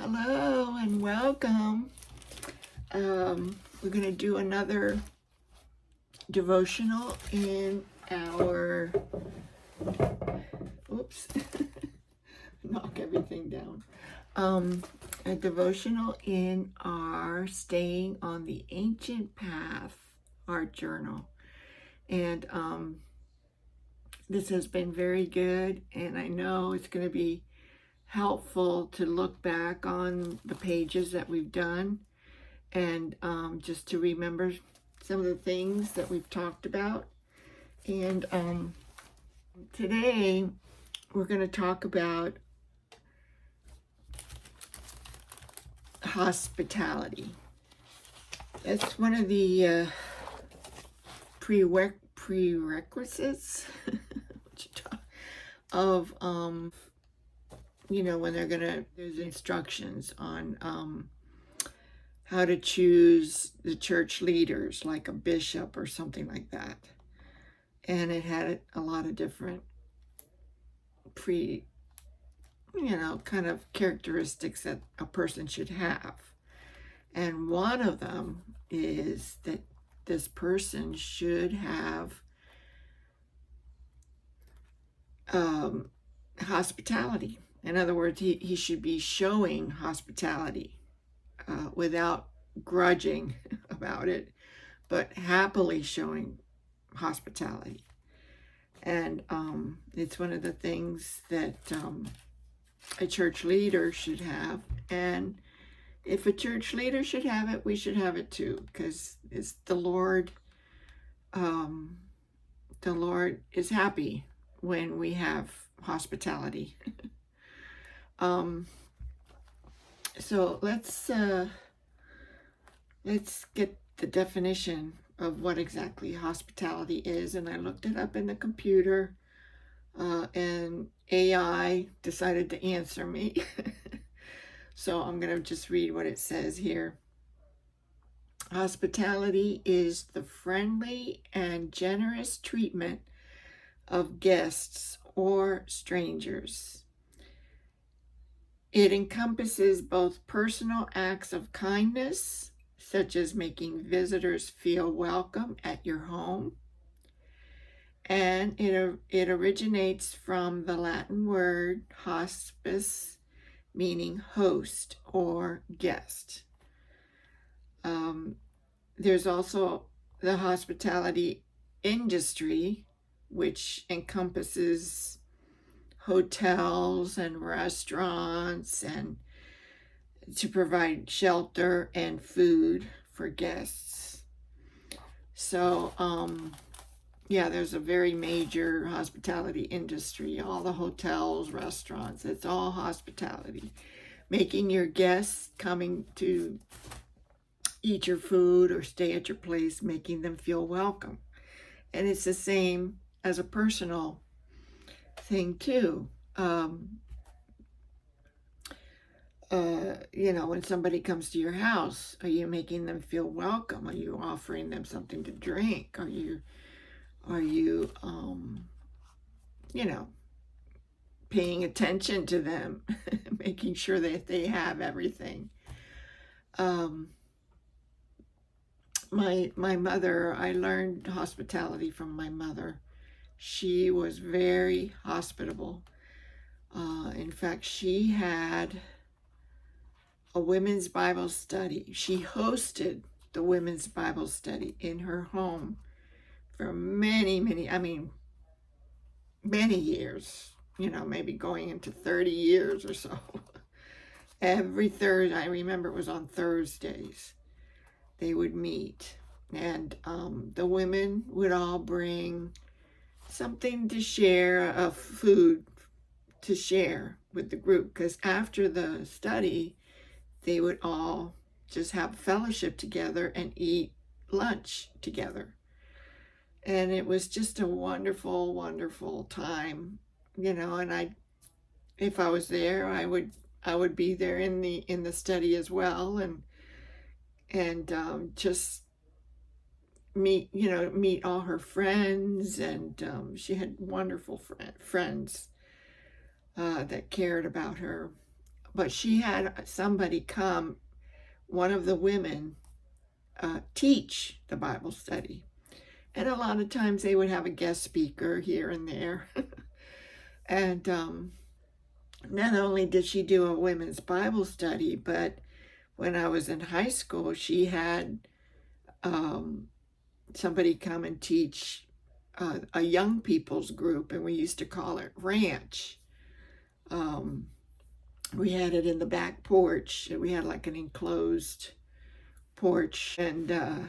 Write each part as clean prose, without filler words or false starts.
Hello and welcome. We're going to do another devotional in our, oops, knock everything down. A devotional in our Staying on the Ancient Path art journal. And this has been very good, and I know it's going to be helpful to look back on the pages that we've done and just to remember some of the things that we've talked about. And today we're going to talk about hospitality. That's one of the prerequisites of when they're there's instructions on how to choose the church leaders, like a bishop or something like that. And it had a lot of different kind of characteristics that a person should have. And one of them is that this person should have hospitality. In other words, he should be showing hospitality without grudging about it, but happily showing hospitality. And it's one of the things that a church leader should have. And if a church leader should have it, we should have it too, because it's the Lord. The Lord is happy when we have hospitality. So let's get the definition of what exactly hospitality is. And I looked it up in the computer, and AI decided to answer me. So I'm going to just read what it says here. Hospitality is the friendly and generous treatment of guests or strangers. It encompasses both personal acts of kindness, such as making visitors feel welcome at your home, and it originates from the Latin word hospice, meaning host or guest. There's also the hospitality industry, which encompasses hotels and restaurants and to provide shelter and food for guests. So there's a very major hospitality industry. All the hotels, restaurants, it's all hospitality. Making your guests coming to eat your food or stay at your place, making them feel welcome. And it's the same as a personal thing too. When somebody comes to your house, are you making them feel welcome? Are you offering them something to drink? Are you paying attention to them, making sure that they have everything? My mother, I learned hospitality from my mother. She was very hospitable. In fact, she had a women's Bible study. She hosted the women's Bible study in her home for many years, maybe going into 30 years or so. Every Thursday, I remember it was on Thursdays, they would meet. And the women would all bring something to share, of food to share with the group, because after the study they would all just have fellowship together and eat lunch together. And it was just a wonderful, wonderful time, and if I was there, I would be there in the study as well, and just meet all her friends, and she had wonderful friends that cared about her. but she had somebody come, one of the women, teach the Bible study. And a lot of times they would have a guest speaker here and there. And not only did she do a women's Bible study, but when I was in high school, she had somebody come and teach a young people's group, and we used to call it Ranch. We had it in the back porch. We had like an enclosed porch, and the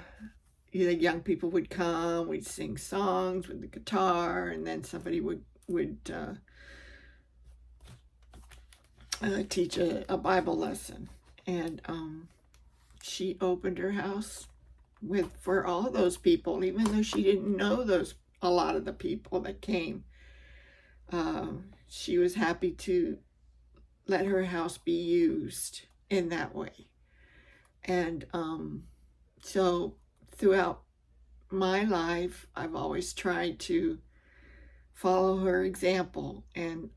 young people would come. We'd sing songs with the guitar, and then somebody would teach a Bible lesson. And she opened her house for all those people, even though she didn't know a lot of the people that came. She was happy to let her house be used in that way. And so throughout my life, I've always tried to follow her example. And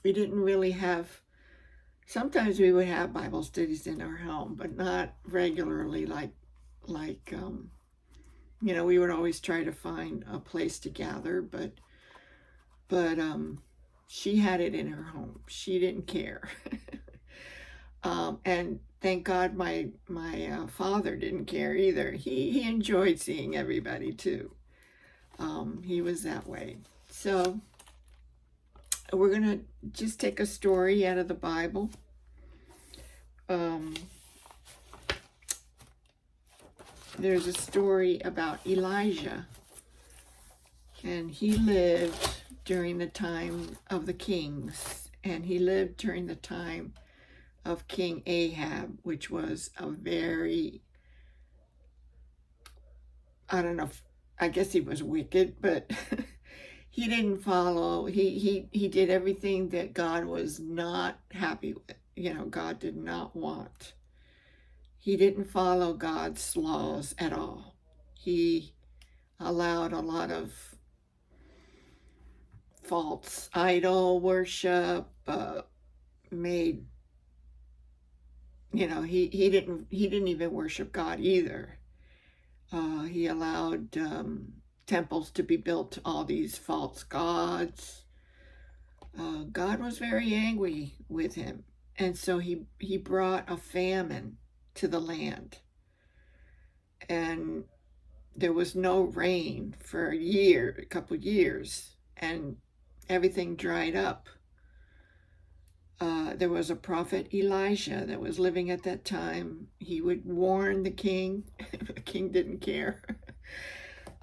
we didn't really have, sometimes we would have Bible studies in our home, but not regularly like we would always try to find a place to gather, but she had it in her home. She didn't care. And thank God my father didn't care either. He enjoyed seeing everybody too. He was that way. So we're going to just take a story out of the Bible. There's a story about Elijah, and he lived during the time of the kings, and he lived during the time of King Ahab, which was a very, I don't know, I guess he was wicked, but he didn't follow, he did everything that God was not happy with. God did not want. He didn't follow God's laws at all. He allowed a lot of false idol worship, made, he didn't even worship God either. He allowed temples to be built to all these false gods. God was very angry with him, and so he brought a famine to the land, and there was no rain for a couple years, and everything dried up. There was a prophet Elijah that was living at that time. He would warn the king. The king didn't care.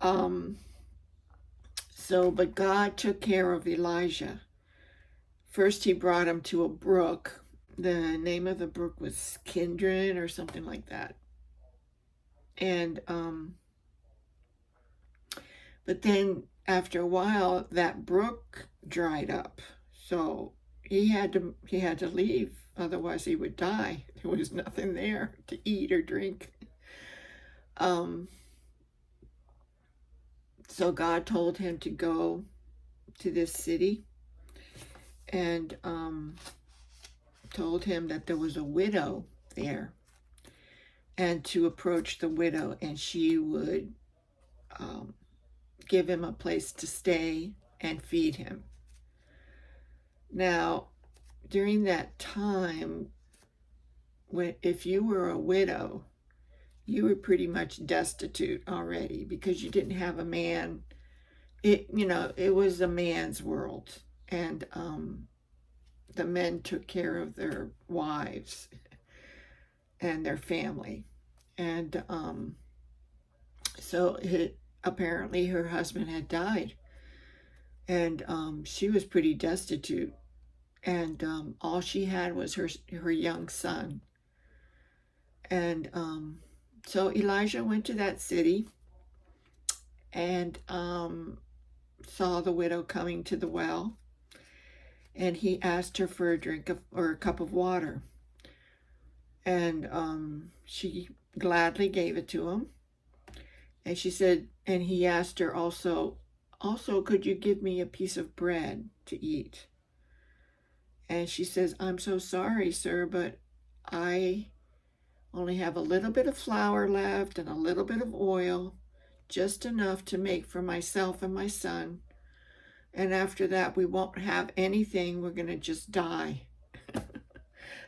But God took care of Elijah. First, he brought him to a brook. The name of the brook was Kindred or something like that. And, but then after a while, that brook dried up. So he had to leave, otherwise he would die. There was nothing there to eat or drink. So God told him to go to this city, and told him that there was a widow there, and to approach the widow, and she would give him a place to stay and feed him. Now, during that time, if you were a widow, you were pretty much destitute already, because you didn't have a man. It was a man's world, and the men took care of their wives and their family. And so apparently her husband had died, and she was pretty destitute, and all she had was her young son. And so Elijah went to that city, and saw the widow coming to the well, and he asked her for a cup of water, and she gladly gave it to him. And she said, and he asked her also, could you give me a piece of bread to eat? And she says, I'm so sorry, sir, but I only have a little bit of flour left and a little bit of oil, just enough to make for myself and my son. And after that, we won't have anything. We're going to just die.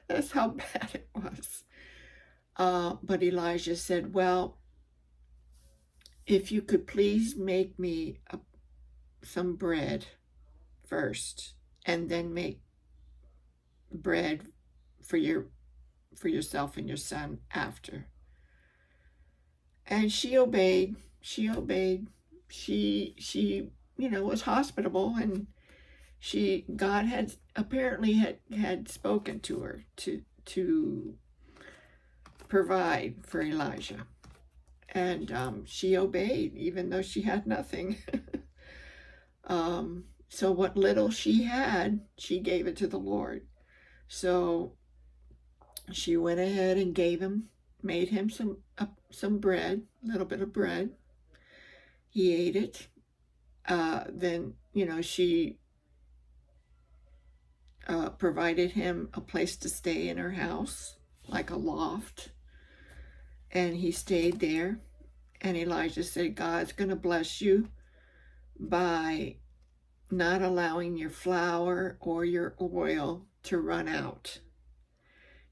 That's how bad it was. But Elijah said, well, if you could please make me some bread first, and then make bread for yourself and your son after. And she obeyed. She was hospitable, and God had apparently had spoken to her to provide for Elijah. And she obeyed, even though she had nothing. So what little she had, she gave it to the Lord. So she went ahead and made him some bread, a little bit of bread. He ate it. Then, she provided him a place to stay in her house, like a loft. And he stayed there. And Elijah said, God's going to bless you by not allowing your flour or your oil to run out.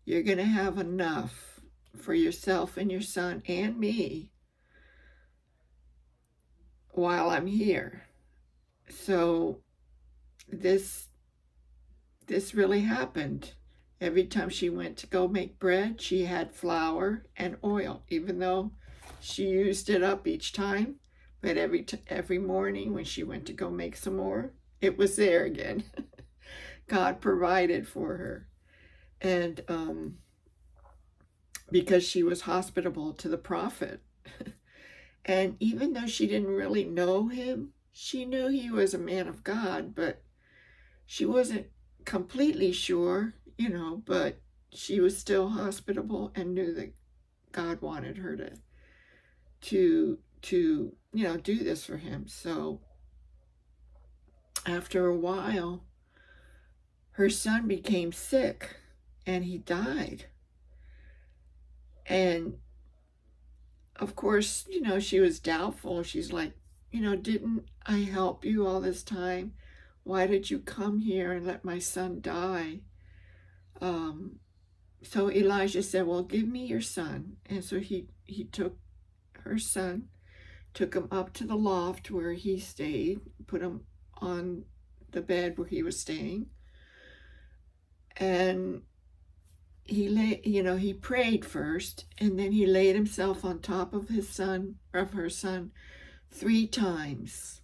You're going to have enough for yourself and your son and me while I'm here. So this really happened. Every time she went to go make bread, she had flour and oil, even though she used it up each time. But every morning when she went to go make some more, it was there again. God provided for her. And because she was hospitable to the prophet. And even though she didn't really know him, she knew he was a man of God, but she wasn't completely sure, but she was still hospitable and knew that God wanted her to do this for him. So after a while, her son became sick and he died. And of course, she was doubtful. She's like, didn't I help you all this time? Why did you come here and let my son die? So Elijah said, well, give me your son. And so he took her son, took him up to the loft where he stayed, put him on the bed where he was staying. And he prayed first, and then he laid himself on top of her son 3 times.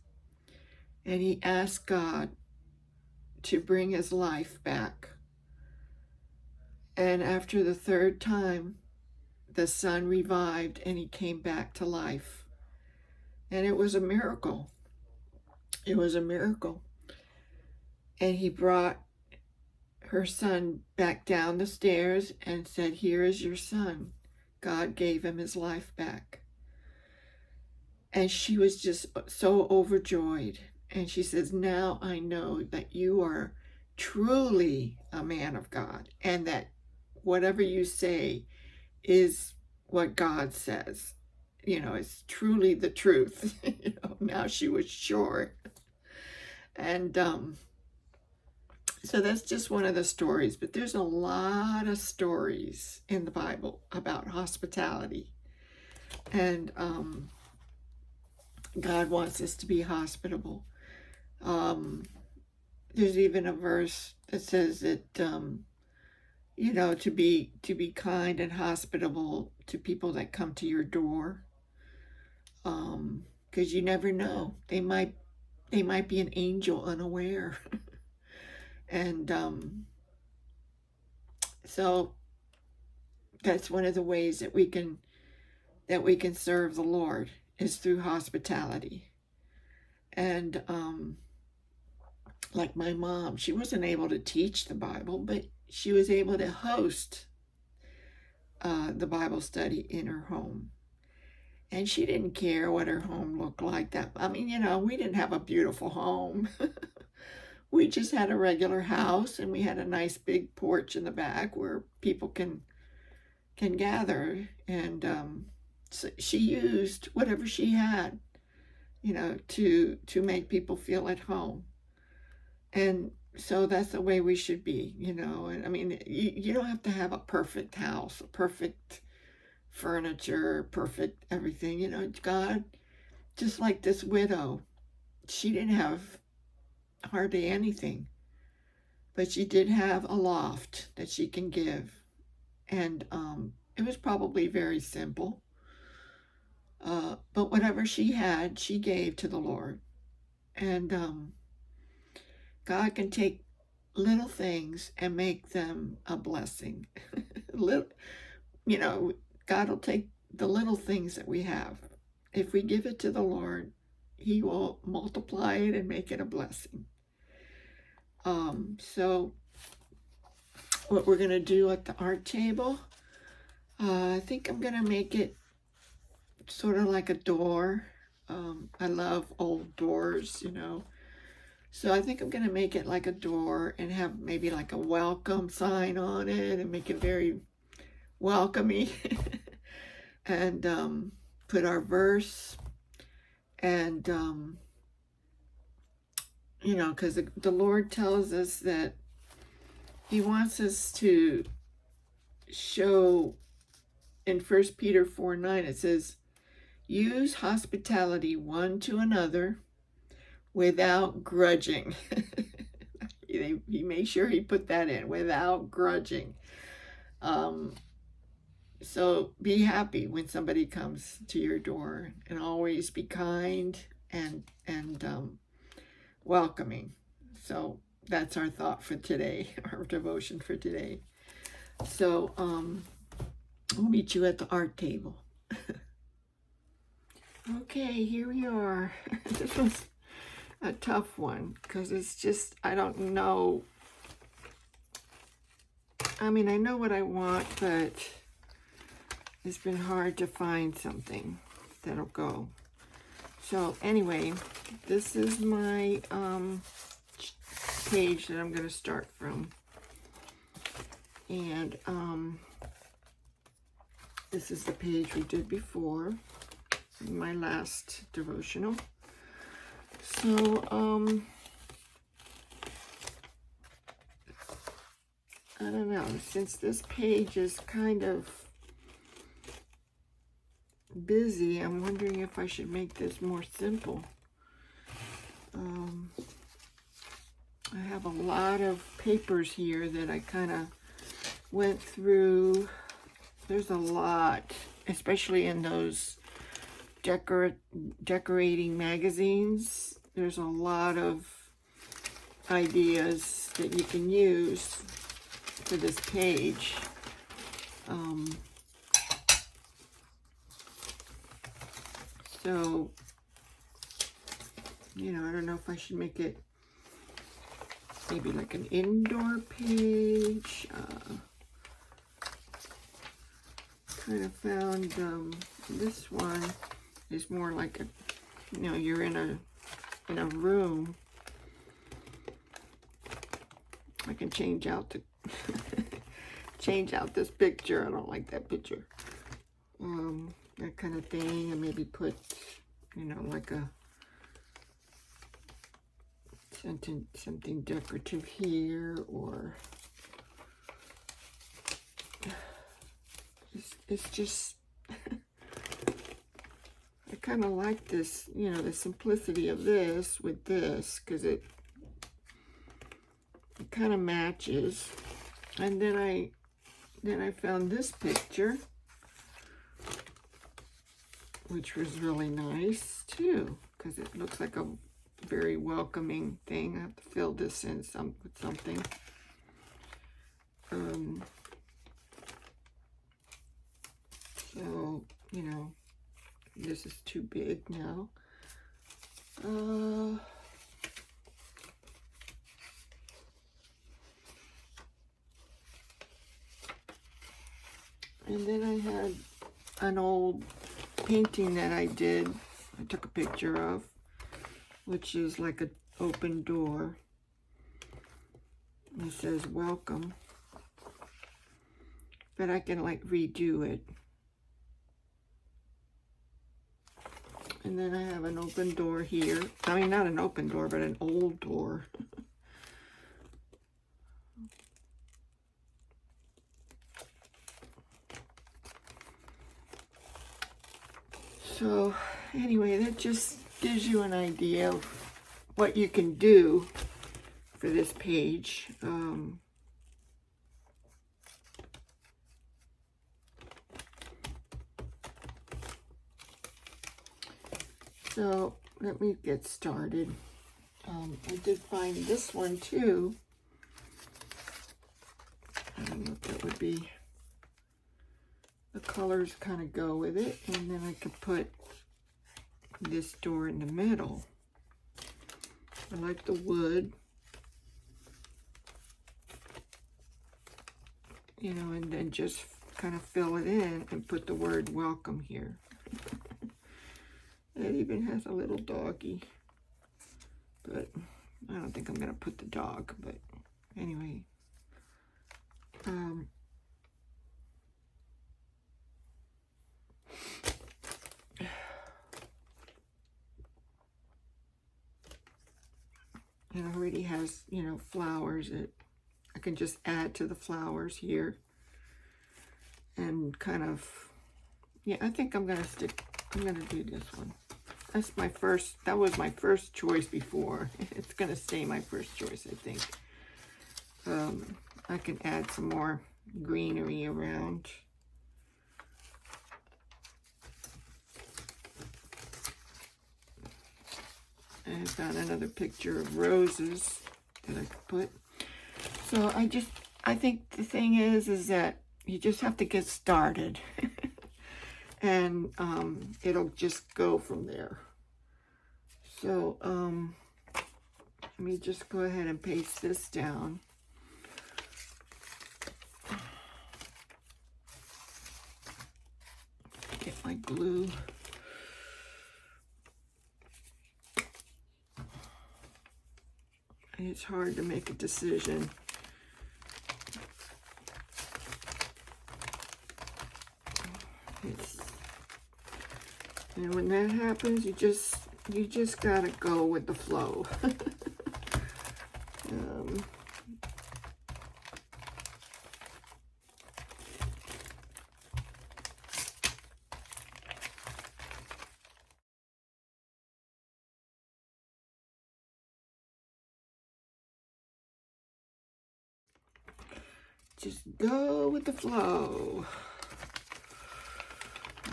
And he asked God to bring his life back. And after the 3rd time, the son revived and he came back to life. And it was a miracle. It was a miracle. And he brought her son back down the stairs and said, here is your son. God gave him his life back. And she was just so overjoyed. And she says, now I know that you are truly a man of God, and that whatever you say is what God says. It's truly the truth. Now she was sure. And so that's just one of the stories, but there's a lot of stories in the Bible about hospitality. And God wants us to be hospitable. There's even a verse that says that, to be kind and hospitable to people that come to your door. Because you never know. They might be an angel unaware. And so that's one of the ways that we can serve the Lord, is through hospitality. And like my mom, she wasn't able to teach the Bible, but she was able to host the Bible study in her home. And she didn't care what her home looked like. We didn't have a beautiful home. we just had a regular house, and we had a nice big porch in the back where people can gather. And so she used whatever she had, you know, to make people feel at home. And so that's the way we should be, you know. And I mean, you don't have to have a perfect house, a perfect furniture, perfect everything, you know. God, just like this widow, she didn't have hardly anything, but she did have a loft that she can give. And it was probably very simple, but whatever she had, she gave to the Lord. And God can take little things and make them a blessing. Little, you know, God will take the little things that we have. If we give it to the Lord, He will multiply it and make it a blessing. So what we're going to do at the art table, I think I'm going to make it sort of like a door. I love old doors, you know. So I think I'm going to make it like a door and have maybe like a welcome sign on it and make it very welcoming. And put our verse. And, you know, because the Lord tells us that He wants us to show, in 1 Peter 4:9, it says, use hospitality one to another without grudging. He made sure He put that in, without grudging. So be happy when somebody comes to your door, and always be kind and welcoming. So that's our thought for today, our devotion for today. So we'll meet you at the art table. Okay, here we are. This was a tough one because it's just, I don't know. I mean, I know what I want, but it's been hard to find something that'll go. So anyway, this is my page that I'm going to start from. And this is the page we did before, in my last devotional. So, I don't know, since this page is kind of busy, I'm wondering if I should make this more simple. I have a lot of papers here that I kind of went through. There's a lot, especially in those decorating magazines. There's a lot of ideas that you can use for this page. So, you know, I don't know if I should make it maybe like an indoor page. Kind of found this one is more like a, you know, you're in a room. I can change out the change out this picture. I don't like that picture. That kind of thing, and maybe put, you know, like a something decorative here, or it's just I kind of like this, you know, the simplicity of this with this, because it kind of matches. And then I found this picture, which was really nice too, because it looks like a very welcoming thing. I have to fill this in with something. So, you know, this is too big now. And then I had an old painting that I did, I took a picture of, which is like an open door. It says welcome, but I can like redo it. And then I have an open door here. I mean, not an open door, but an old door. So anyway, that just gives you an idea of what you can do for this page. So let me get started. I did find this one too. I don't know if that would be, the colors kind of go with it, and then I could put this door in the middle. I like the wood, you know, and then just kind of fill it in and put the word welcome here. It even has a little doggy, but I don't think I'm gonna put the dog, but anyway. It already has, you know, flowers. I can just add to the flowers here and kind of, yeah, I think I'm gonna do this one. That's my first, that was my first choice before. It's gonna stay my first choice, I think. I can add some more greenery around. I found another picture of roses that I could put. So I think the thing is that you just have to get started. And it'll just go from there. So let me just go ahead and paste this down. Get my glue. And it's hard to make a decision. And when that happens, you just gotta go with the flow. Just go with the flow.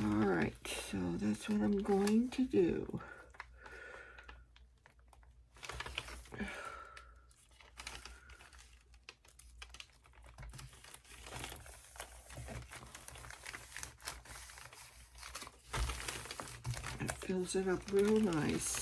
All right, so that's what I'm going to do. It fills it up real nice.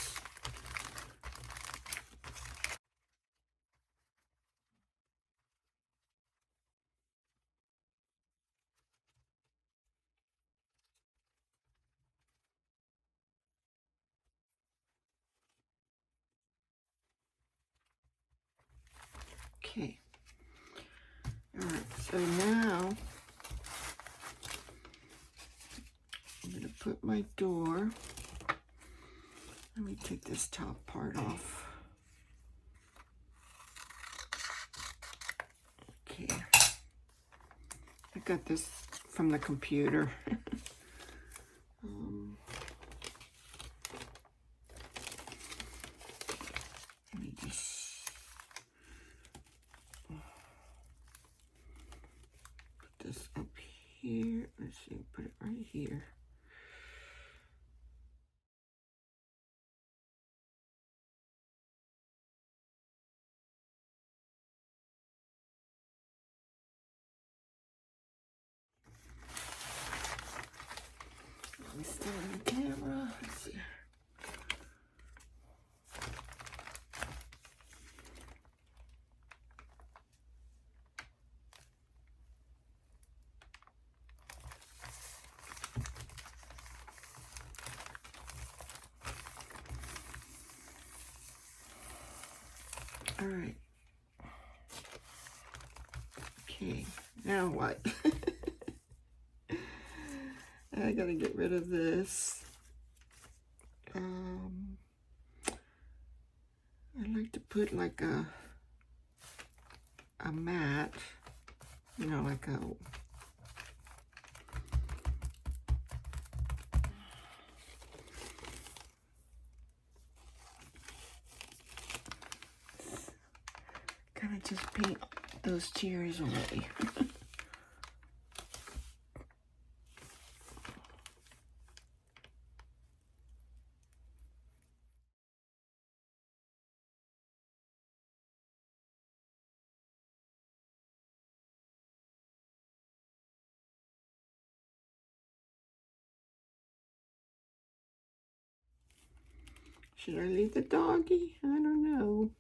Okay. All right, so now I'm going to put my door. Let me take this top part off. Okay. I got this from the computer. Let me just put this up here. Let's see, put it right here. Let me stay on the camera. Let's see. All right. Okay, now what? I gotta get rid of this. I like to put like a mat, you know, like a kind of just paint those chairs away. Should I leave the doggy? I don't know.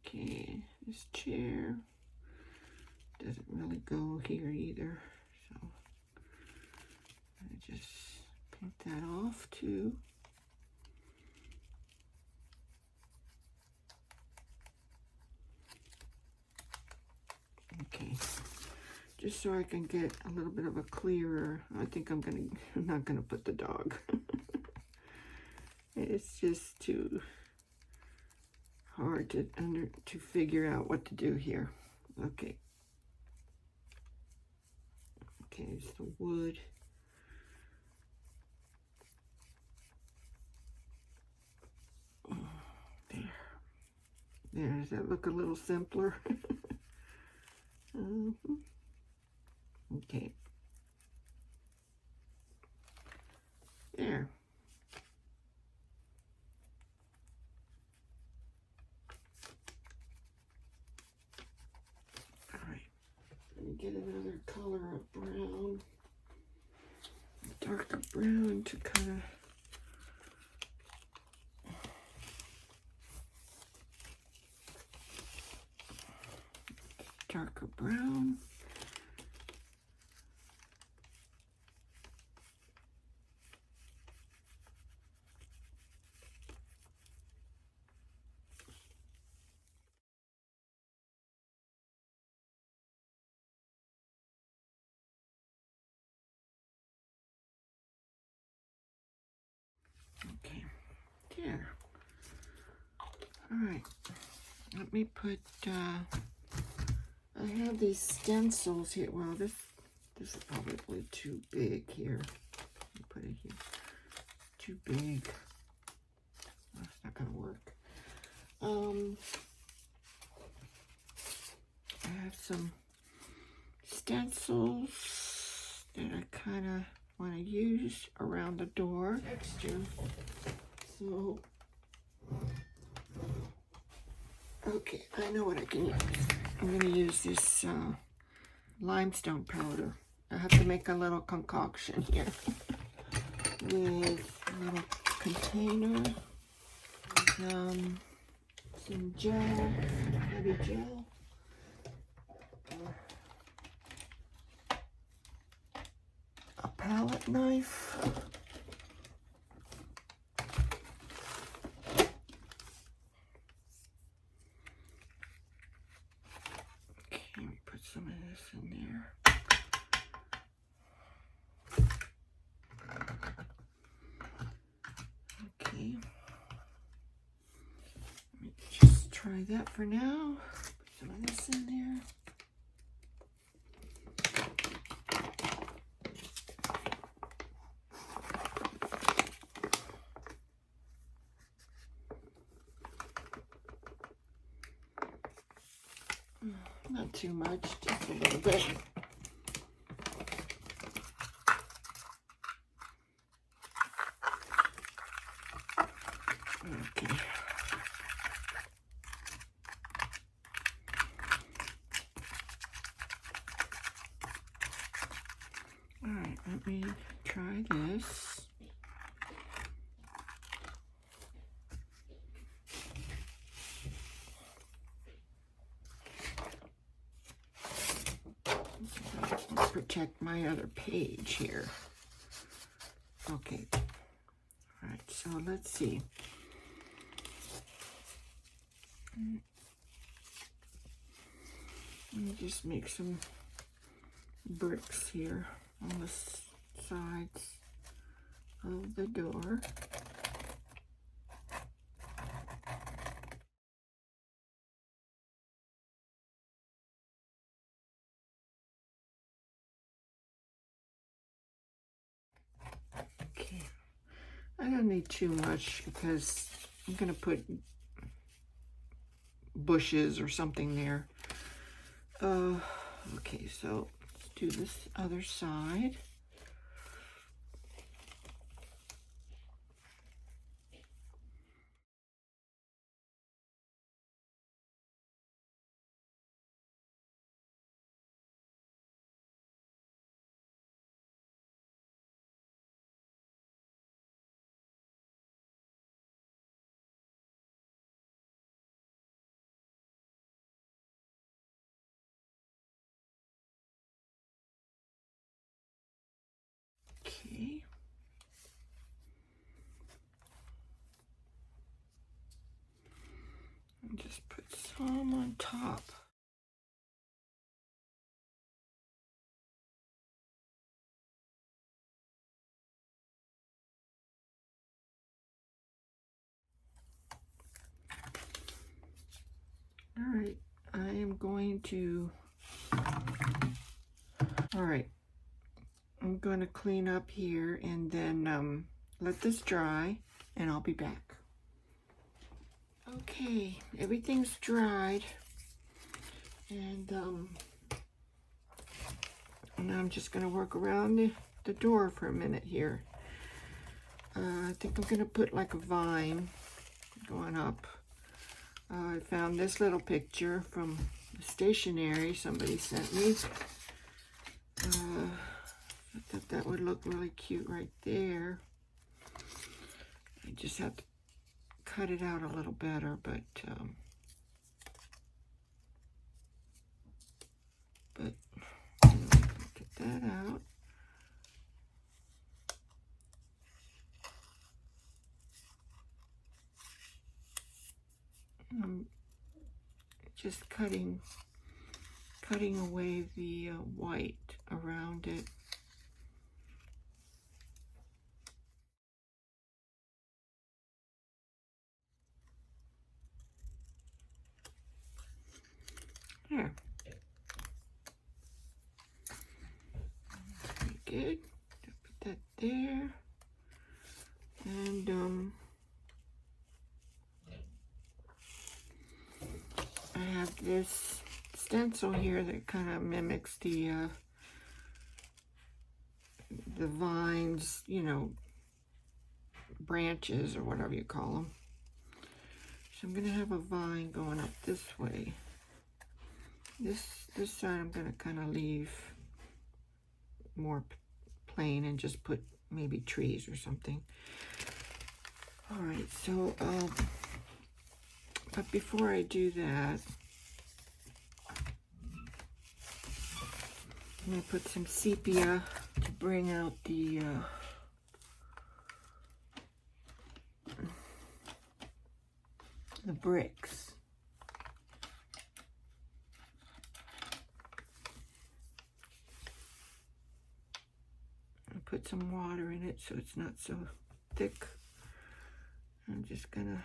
Okay, this chair doesn't really go here either, so I just paint that off too. Okay, just so I can get a little bit of a clearer. I think I'm not gonna put the dog. It's just too hard to figure out what to do here. Okay. Okay, it's the wood. Oh, there. There, does that look a little simpler? Okay. There. All right. Let me get another color of brown. Darker brown to kind of darker brown. Okay, there. All right, let me put, I have these stencils here. Well, this is probably too big here. Let me put it here. Too big. That's not gonna work. I have some stencils that I kind of want to use around the door texture. So, okay, I know what I can use. I'm going to use this limestone powder. I have to make a little concoction here with a little container, some gel, heavy gel. A palette knife. Okay, let me put some of this in there. Okay. Let me just try that for now. Put some of this in there. Not too much, just a little bit. Okay. All right, let me try this. Protect my other page here. Okay. All right, so let's see. Let me just make some bricks here on the sides of the door. Okay, I don't need too much because I'm going to put bushes or something there. Okay, so let's do this other side. Okay. And just put some on top. All right, I am going to, all right, I'm going to clean up here and then let this dry and I'll be back. Okay, everything's dried and now I'm just going to work around the door for a minute here. I think I'm going to put like a vine going up. I found this little picture from stationery somebody sent me. I thought that would look really cute right there. I just have to cut it out a little better, but get that out. I'm just cutting away the white around it. There. Very good. Put that there. And I have this stencil here that kind of mimics the vines, you know, branches or whatever you call them. So I'm going to have a vine going up this way. This side I'm going to kind of leave more plain and just put maybe trees or something. All right, so but before I do that, I'm going to put some sepia to bring out the bricks. I'll put some water in it so it's not so thick. I'm just gonna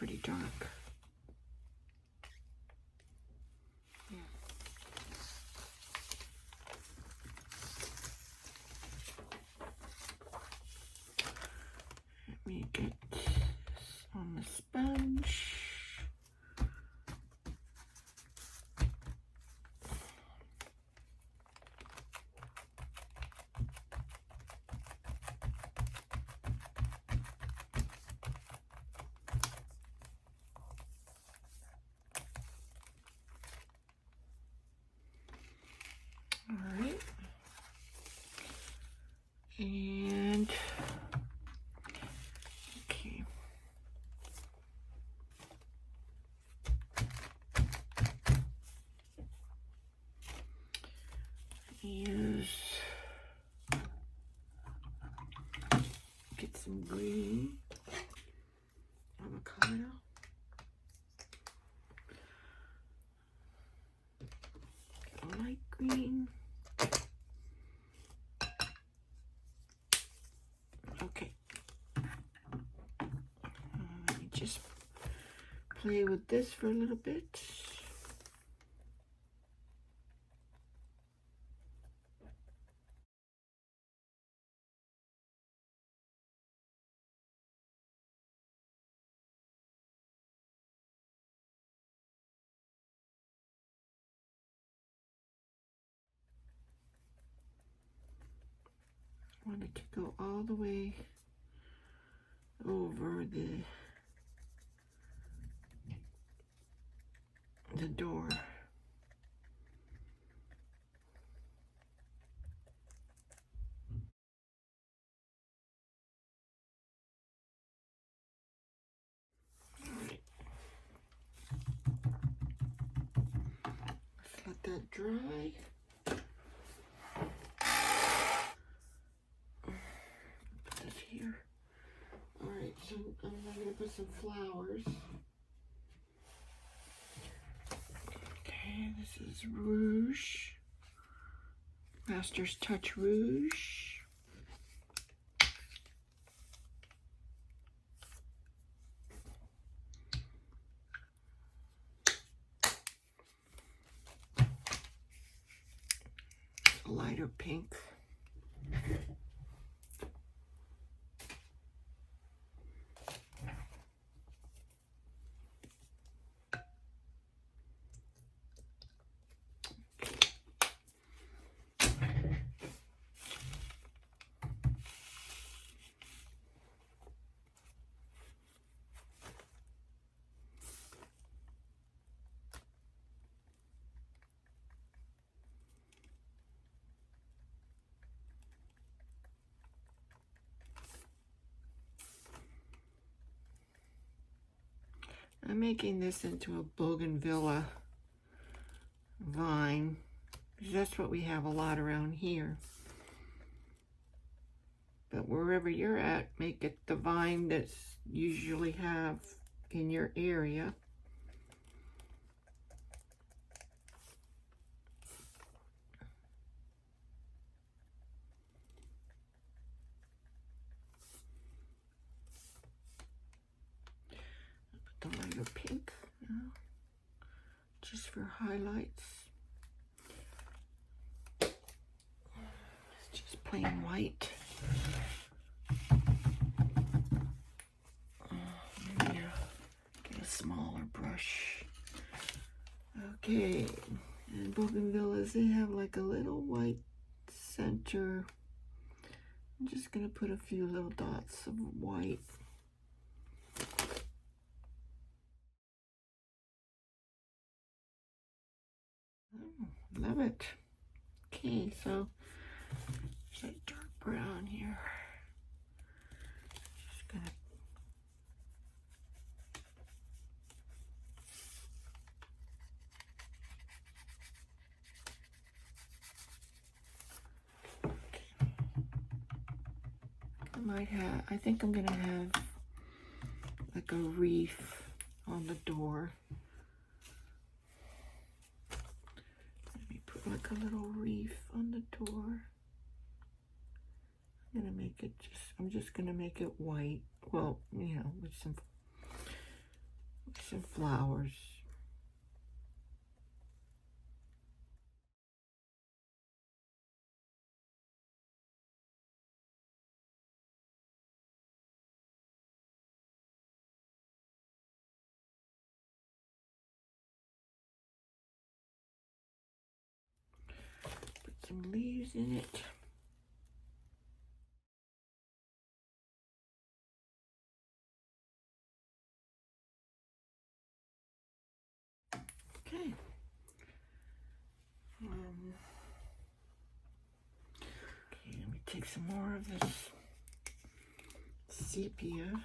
pretty dark. Yeah. Let me get this on the sponge. Alright, and okay, get some green avocado. Get a light green. Okay. Let me just play with this for a little bit. I want it to go all the way over the door. Alright. Let's let that dry. Put this here. Alright, so I'm going to put some flowers. Okay, this is Rouge. Master's Touch Rouge. A lighter pink. I'm making this into a bougainvillea vine, because that's what we have a lot around here. But wherever you're at, make it the vine that's usually have in your area. Put the lighter pink now, just for highlights. It's just plain white. Maybe get a smaller brush. Okay, and bougainvilleas, they have like a little white center. I'm just gonna put a few little dots of white. Oh, love it. Okay, so there's that dark brown here. Just gonna I think I'm gonna have like a reef on the door. Let me put like a little reef on the door. I'm just gonna make it white. Well, you know, with some Some flowers. Put some leaves in it. Okay. Okay, let me take some more of this sepia.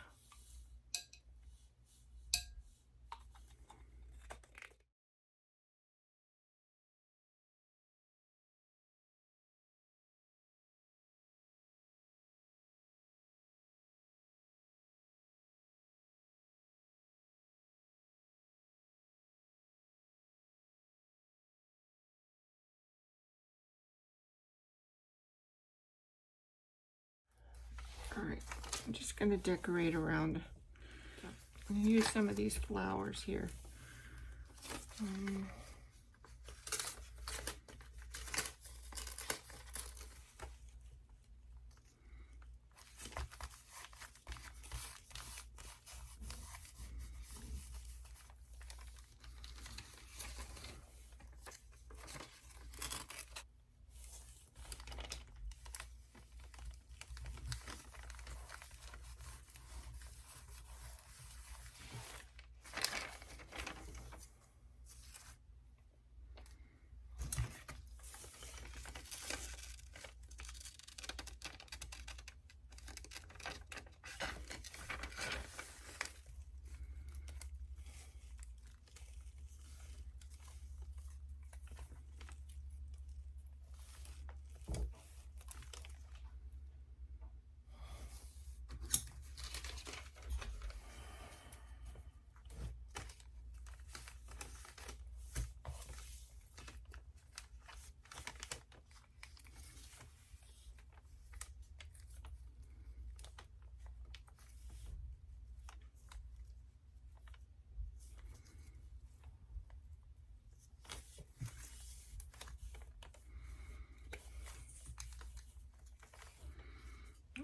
All right, I'm just going to decorate around. I'm going to use some of these flowers here.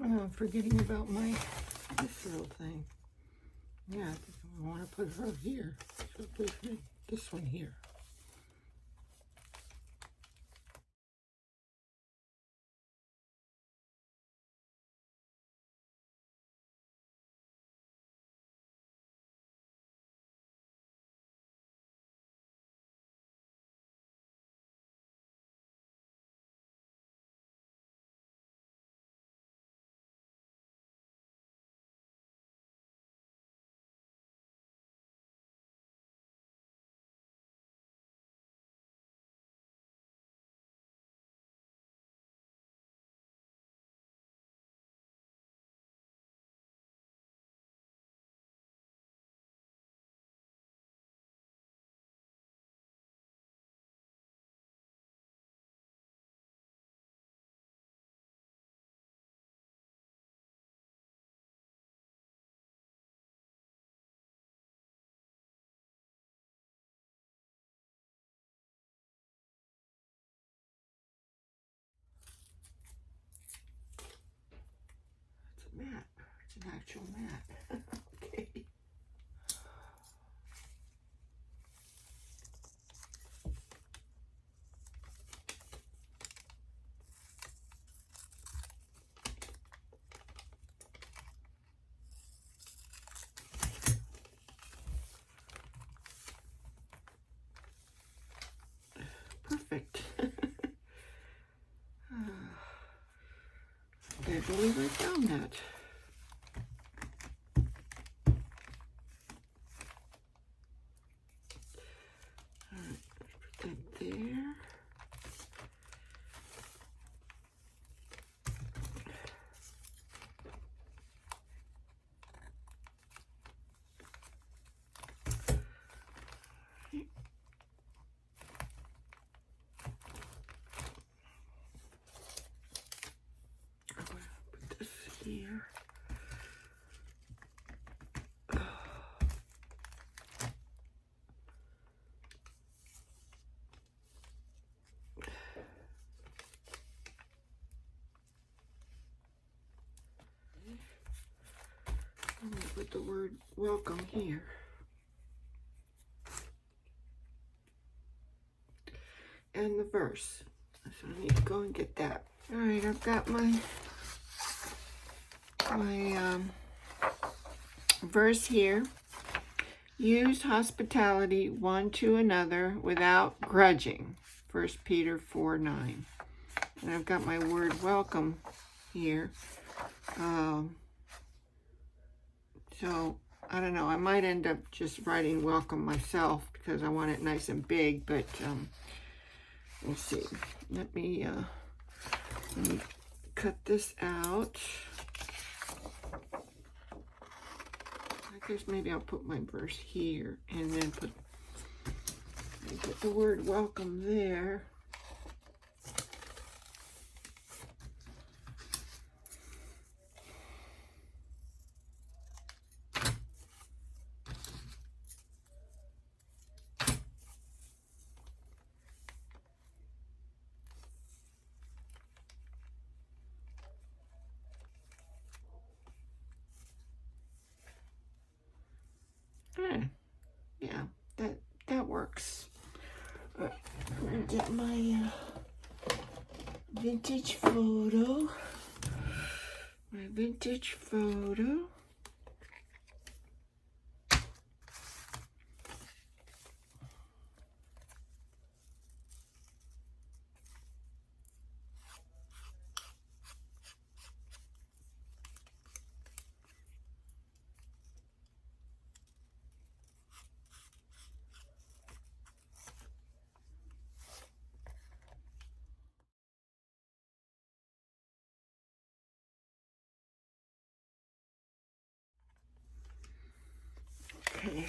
Oh, I'm forgetting about this little thing. Yeah, I think I want to put her here. So put this one here. It's a mat. It's an actual mat. Okay. Perfect. I believe I found that. All right, put that there. Put this here. the word welcome here. And the verse. So I need to go and get that. All right, I've got my verse here. Use hospitality one to another without grudging. 1 Peter 4:9. And I've got my word welcome here. So I don't know. I might end up just writing welcome myself because I want it nice and big. But we'll see. Let me cut this out. I guess maybe I'll put my verse here and then put the word welcome there. Yeah, that works. All right, I'm gonna get my vintage photo. My vintage photo. Okay.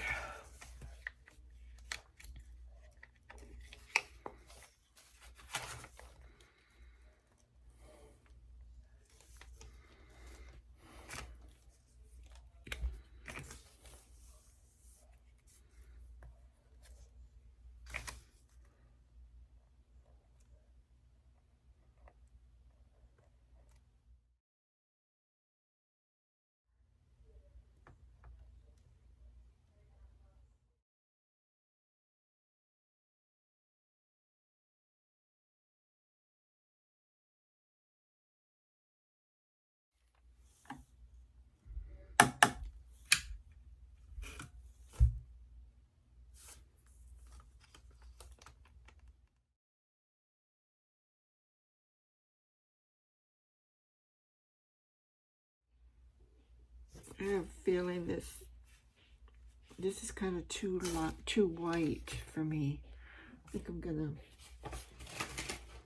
I have a feeling this is kind of too white for me. I think I'm gonna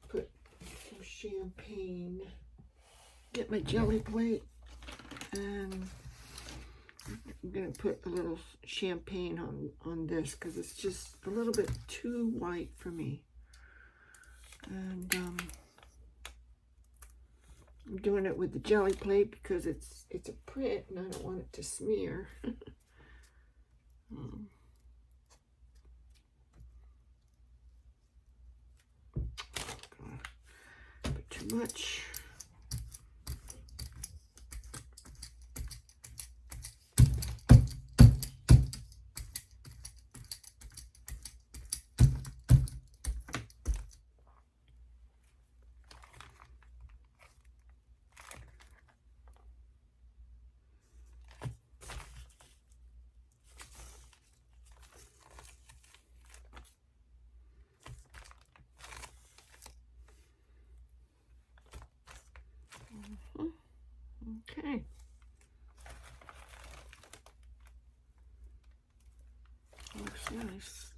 put some champagne. Get my jelly plate, and I'm gonna put a little champagne on this because it's just a little bit too white for me. And I'm doing it with the jelly plate because it's a Pritt and I don't want it to smear. Put too much. Okay. Looks nice.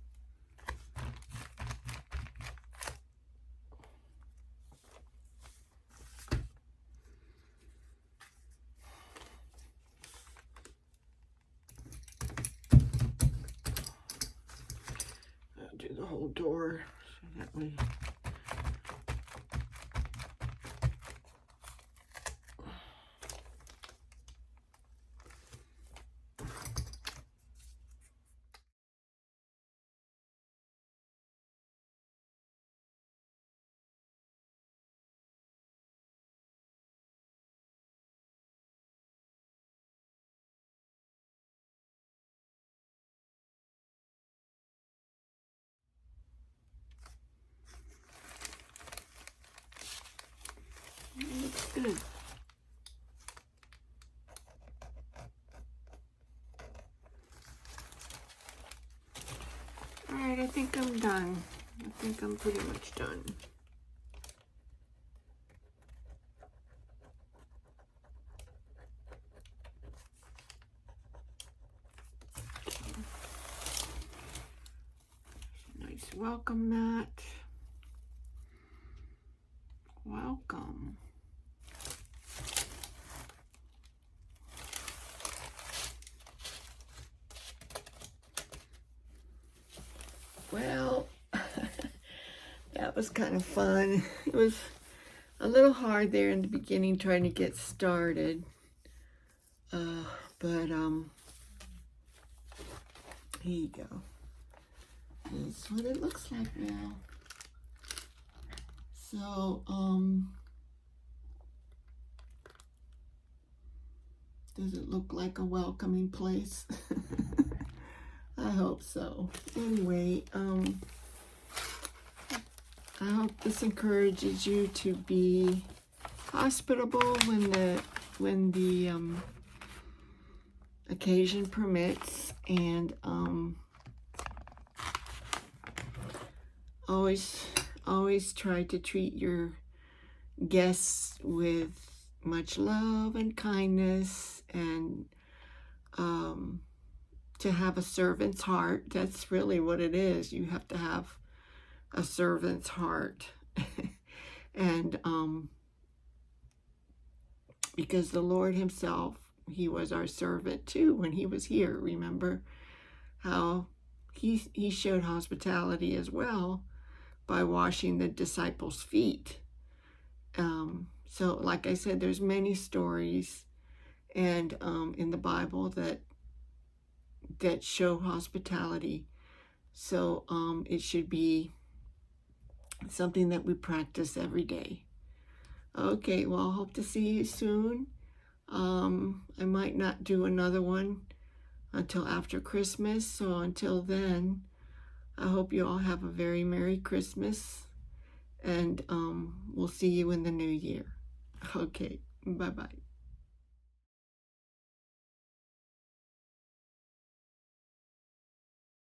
I'll do the whole door so that way. looks good. Alright, I think I'm done. I think I'm pretty much done. Nice welcome mat. Welcome. Well, that was kind of fun. It was a little hard there in the beginning trying to get started. But here you go. This is what it looks like now. So, does it look like a welcoming place? I hope so. Anyway, I hope this encourages you to be hospitable when the occasion permits, and always try to treat your guests with much love and kindness, and to have a servant's heart. That's really what it is. You have to have a servant's heart. And because the Lord himself, he was our servant too when he was here. Remember how he showed hospitality as well by washing the disciples' feet. So like I said, there's many stories and in the Bible that show hospitality. So it should be something that we practice every day. Okay, well, I hope to see you soon. I might not do another one until after Christmas. So until then, I hope you all have a very Merry Christmas. And we'll see you in the new year. Okay, bye-bye.